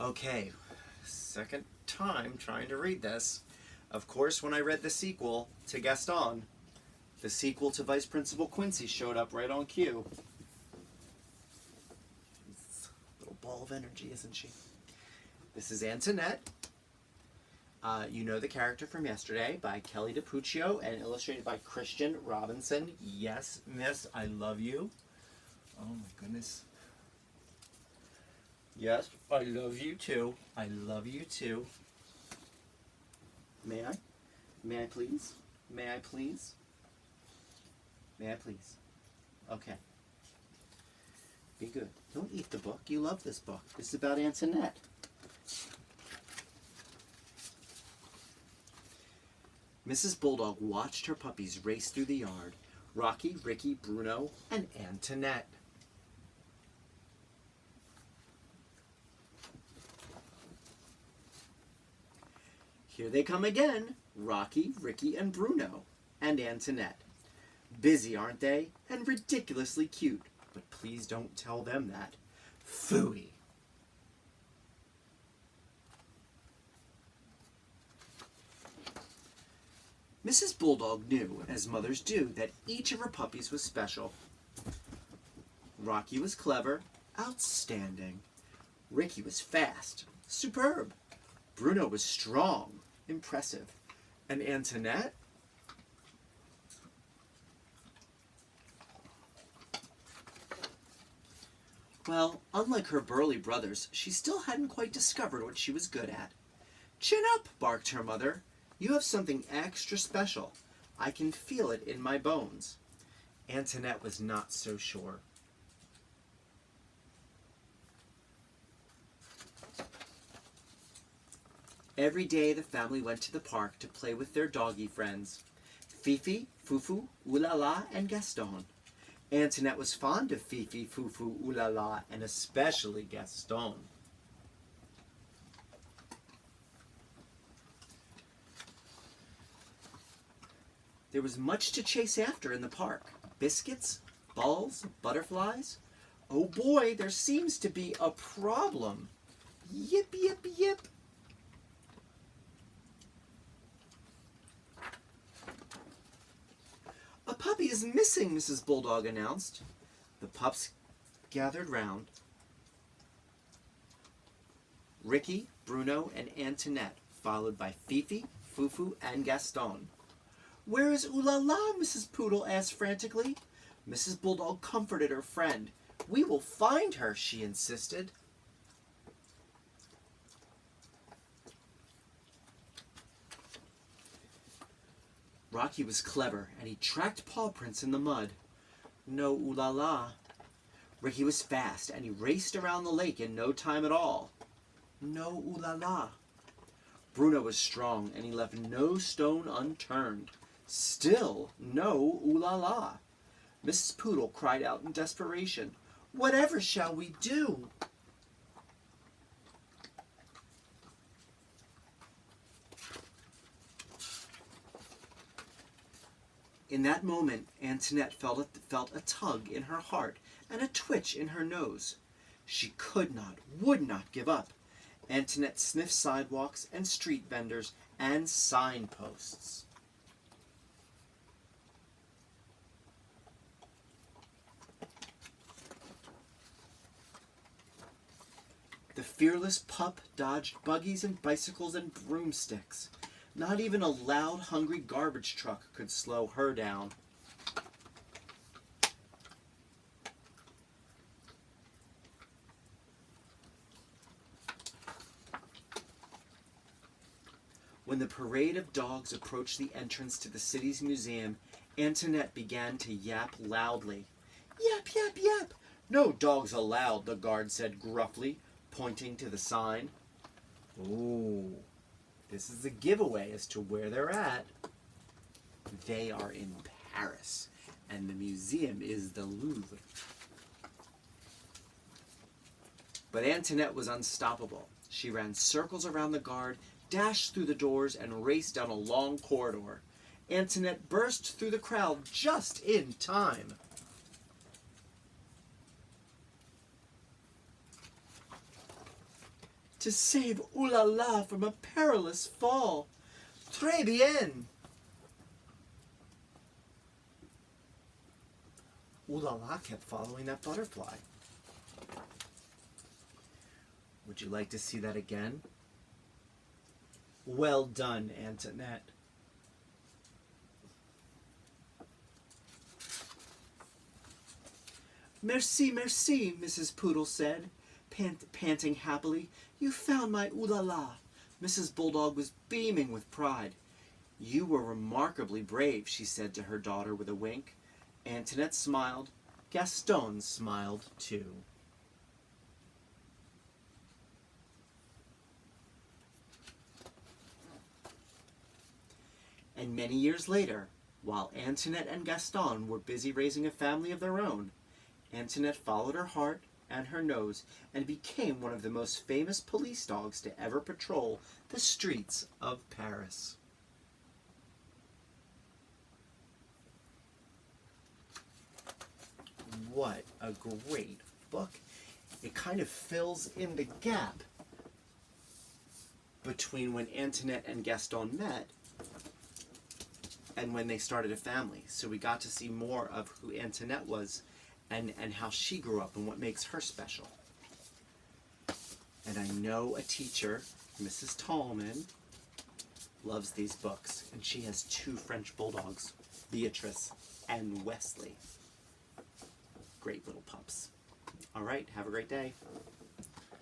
Okay, second time trying to read this. Of course, when I read the sequel to Gaston, the sequel to Vice Principal Quincy showed up right on cue. A little ball of energy, isn't she? This is Antionette. You know the character from yesterday by Kelly DiPuccio and illustrated by Christian Robinson. Yes, miss, I love you. Oh my goodness. Yes, I love you too. I love you too. May I? May I please? May I please? May I please? Okay. Be good. Don't eat the book. You love this book. This is about Antionette. Mrs. Bulldog watched her puppies race through the yard. Rocky, Ricky, Bruno, and Antionette. Here they come again. Rocky, Ricky, and Bruno, and Antionette. Busy, aren't they? And ridiculously cute. But please don't tell them that. Phooey. Mrs. Bulldog knew, as mothers do, that each of her puppies was special. Rocky was clever, outstanding. Ricky was fast, superb. Bruno was strong, impressive. And Antionette? Well, unlike her burly brothers, she still hadn't quite discovered what she was good at. Chin up, barked her mother. You have something extra special. I can feel it in my bones. Antionette was not so sure. Every day the family went to the park to play with their doggy friends. Fifi, Fufu, Oolala, and Gaston. Antionette was fond of Fifi, Fufu, Oolala, and especially Gaston. There was much to chase after in the park. Biscuits, balls, butterflies. Oh boy, there seems to be a problem. Yip, yip, yip. A puppy is missing, Mrs. Bulldog announced. The pups gathered round. Ricky, Bruno, and Antionette, followed by Fifi, Fufu, and Gaston. Where is Oolala? Mrs. Poodle asked frantically. Mrs. Bulldog comforted her friend. We will find her, she insisted. Rocky was clever, and he tracked paw prints in the mud. No Oolala. Ricky was fast, and he raced around the lake in no time at all. No Oolala. Bruno was strong, and he left no stone unturned. Still no Oolala. Mrs. Poodle cried out in desperation. Whatever shall we do? In that moment, Antionette felt a tug in her heart and a twitch in her nose. She could not, would not give up. Antionette sniffed sidewalks and street vendors and signposts. The fearless pup dodged buggies and bicycles and broomsticks. Not even a loud, hungry garbage truck could slow her down. When the parade of dogs approached the entrance to the city's museum, Antionette began to yap loudly. Yap, yap, yap! No dogs allowed, the guard said gruffly, pointing to the sign. Ooh, this is a giveaway as to where they're at. They are in Paris, and the museum is the Louvre. But Antionette was unstoppable. She ran circles around the guard, dashed through the doors, and raced down a long corridor. Antionette burst through the crowd just in time. to save Ooh La La from a perilous fall. Très bien! Ooh La La kept following that butterfly. Would you like to see that again? Well done, Antionette. Merci, merci, Mrs. Poodle said, panting happily. You found my Ooh La La. Mrs. Bulldog was beaming with pride. You were remarkably brave, she said to her daughter with a wink. Antionette smiled. Gaston smiled too. And many years later, while Antionette and Gaston were busy raising a family of their own, Antionette followed her heart and her nose and became one of the most famous police dogs to ever patrol the streets of Paris. What a great book. It kind of fills in the gap between when Antionette and Gaston met and when they started a family. So we got to see more of who Antionette was and how she grew up and what makes her special. And I know a teacher, Mrs. Tallman, loves these books, and she has 2 French bulldogs, Beatrice and Wesley. Great little pups. All right, have a great day.